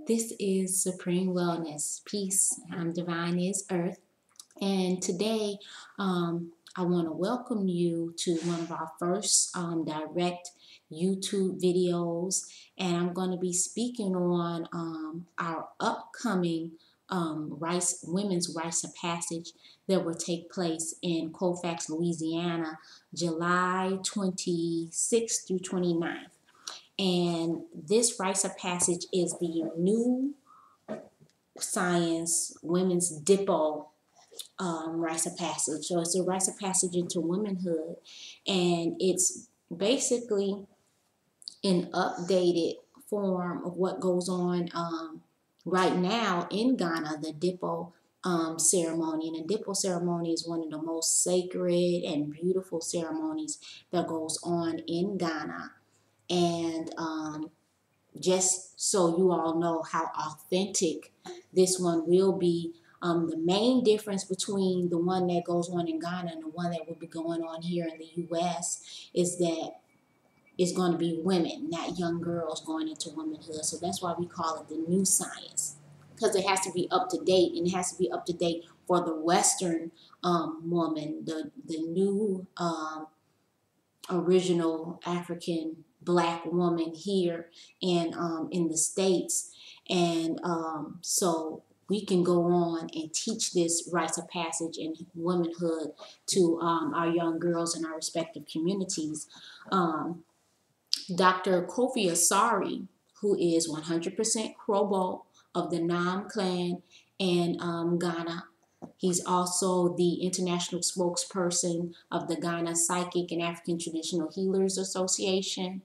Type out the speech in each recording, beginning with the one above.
This is Supreme Wellness. Peace. Divine is Earth. And today, I want to welcome you to one of our first direct YouTube videos. And I'm going to be speaking on our upcoming women's Rites of Passage that will take place in Colfax, Louisiana, July 26th through 29th. And this Rites of Passage is the new science women's Dipo Rites of Passage. So it's a Rites of Passage into womanhood, and it's basically an updated form of what goes on right now in Ghana, the Dipo ceremony. And the Dipo ceremony is one of the most sacred and beautiful ceremonies that goes on in Ghana. And just so you all know how authentic this one will be, the main difference between the one that goes on in Ghana and the one that will be going on here in the U.S. is that it's going to be women, not young girls going into womanhood. So that's why we call it the new science, because it has to be up to date, and it has to be up to date for the Western woman, the new original African Black woman here and in the States. And so we can go on and teach this Rites of Passage and womanhood to our young girls in our respective communities. Dr. Kofi Asare, who is 100% Krobo of the Nam clan in Ghana. He's also the international spokesperson of the Ghana Psychic and African Traditional Healers Association.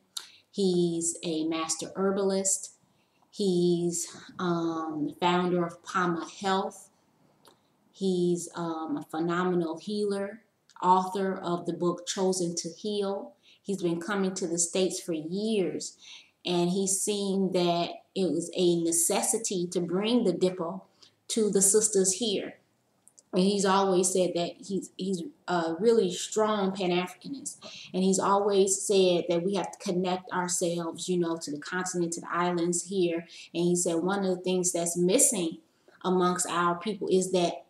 He's a master herbalist. He's the founder of PAMA Health. He's a phenomenal healer, author of the book Chosen to Heal. He's been coming to the States for years, and he's seen that it was a necessity to bring the Dipo to the sisters here. And he's always said that he's a really strong Pan-Africanist. And he's always said that we have to connect ourselves, to the continent, to the islands here. And he said one of the things that's missing amongst our people is that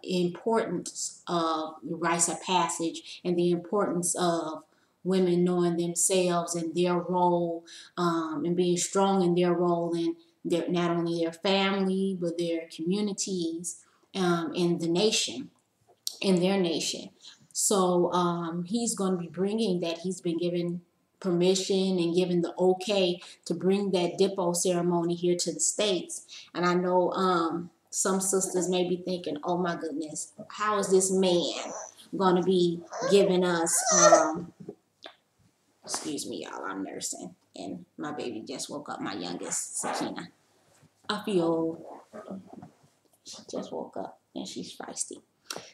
importance of the Rites of Passage and the importance of women knowing themselves and their role and being strong in their role in not only their family, but their communities. In the nation, in their nation. So he's going to be bringing that. He's been given permission and given the okay to bring that Dipo ceremony here to the States. And I know some sisters may be thinking, oh my goodness, how is this man going to be giving us, excuse me, y'all, I'm nursing. And my baby just woke up, my youngest, Sakina. I feel... She just woke up and she's feisty.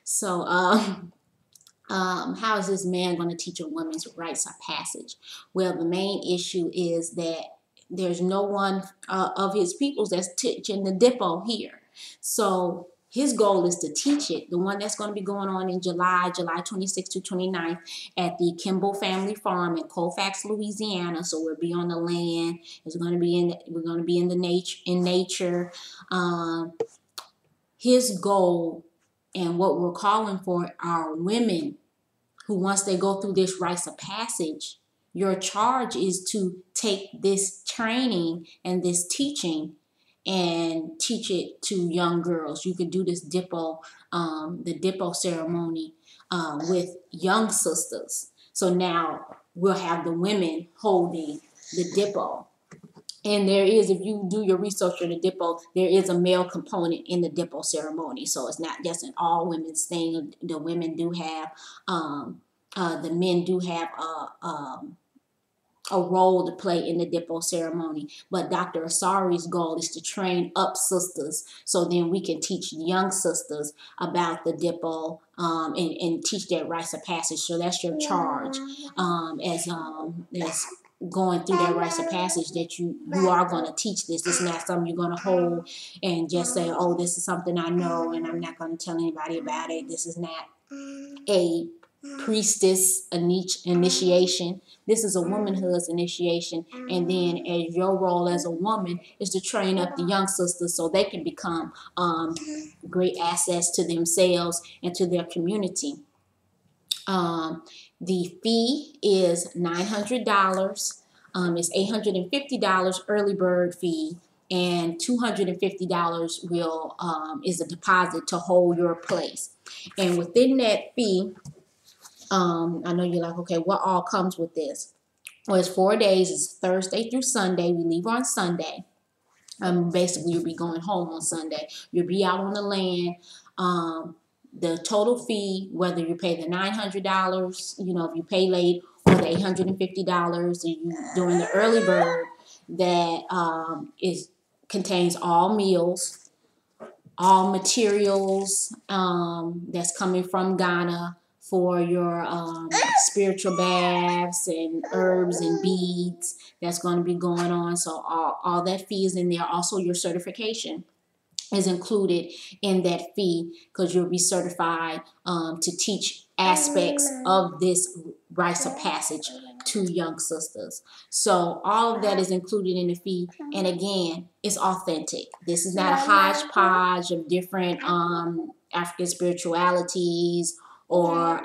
So how is this man going to teach a woman's Rites of Passage? Well, the main issue is that there's no one of his peoples that's teaching the Dipo here. So his goal is to teach it. The one that's going to be going on in July 26th to 29th at the Kimball Family Farm in Colfax, Louisiana. So we'll be on the land. We're going to be in nature. His goal and what we're calling for are women who, once they go through this Rites of Passage, your charge is to take this training and this teaching and teach it to young girls. You could do this Dipo, the Dipo ceremony with young sisters. So now we'll have the women holding the Dipo. And there is, if you do your research on the Dipo, there is a male component in the Dipo ceremony. So it's not just an all women's thing. The women do have, the men do have a role to play in the Dipo ceremony. But Dr. Asare's goal is to train up sisters so then we can teach young sisters about the Dipo and teach their Rites of Passage. So that's your charge as going through that Rites of Passage, that you are going to teach this. This is not something you're going to hold and just say, oh, this is something I know and I'm not going to tell anybody about it. This is not a priestess initiation. This is a womanhood's initiation. And then as your role as a woman is to train up the young sisters so they can become great assets to themselves and to their community. The fee is $900. It's $850 early bird fee, and $250 is a deposit to hold your place. And within that fee, I know you're like, okay, what all comes with this? Well, it's 4 days. It's Thursday through Sunday. We leave on Sunday. Basically, you'll be going home on Sunday. You'll be out on the land. The total fee, whether you pay the $900, if you pay late, or the $850 during the early bird, that contains all meals, all materials that's coming from Ghana for your spiritual baths and herbs and beads that's going to be going on. So all that fee is in there. Also, your certification is included in that fee, because you'll be certified to teach aspects of this Rite of Passage to young sisters. So all of that is included in the fee. And again, it's authentic. This is not a hodgepodge of different African spiritualities or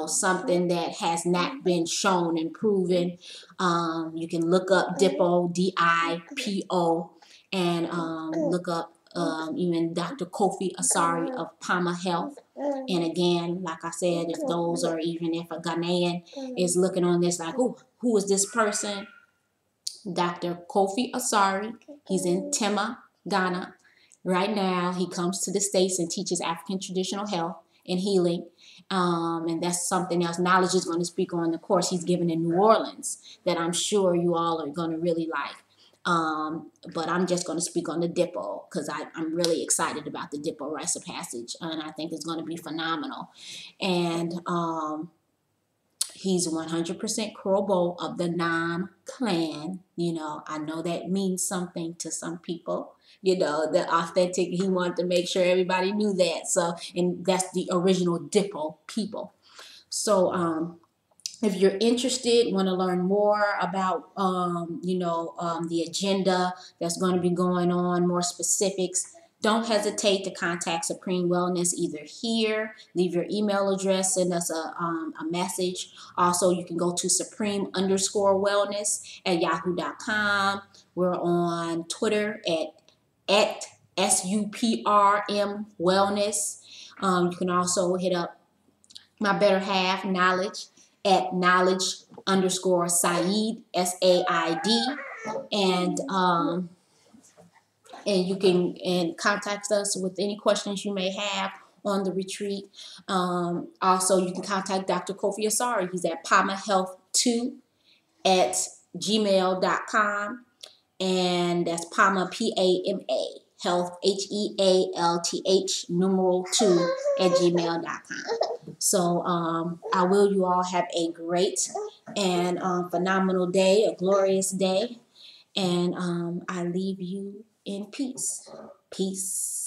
something that has not been shown and proven. You can look up Dipo, D-I-P-O, and look up even Dr. Kofi Asare of PAMA Health. And again, like I said, if a Ghanaian is looking on this like, oh, who is this person? Dr. Kofi Asare. He's in Tema, Ghana. Right now, he comes to the States and teaches African traditional health and healing. And that's something else. Knowledge is going to speak on the course he's given in New Orleans that I'm sure you all are going to really like. But I'm just going to speak on the Dipo, because I'm really excited about the Dipo Rite of Passage, and I think it's going to be phenomenal. And he's 100% Krobo of the Nam clan. I know that means something to some people. The authentic, he wanted to make sure everybody knew that. So, and that's the original Dipo people. So, if you're interested, want to learn more about, the agenda that's going to be going on, more specifics, don't hesitate to contact Supreme Wellness either here, leave your email address, send us a message. Also, you can go to supreme_wellness@yahoo.com. We're on Twitter at SUPRM Wellness. You can also hit up my better half, Knowledge, at knowledge_Said, S-A-I-D. And you can contact us with any questions you may have on the retreat. Also, you can contact Dr. Kofi Asare. He's at pamahealth2@gmail.com. And that's PAMA, P-A-M-A, health, H-E-A-L-T-H, numeral 2@gmail.com. So I will you all have a great and phenomenal day, a glorious day. And I leave you in peace. Peace.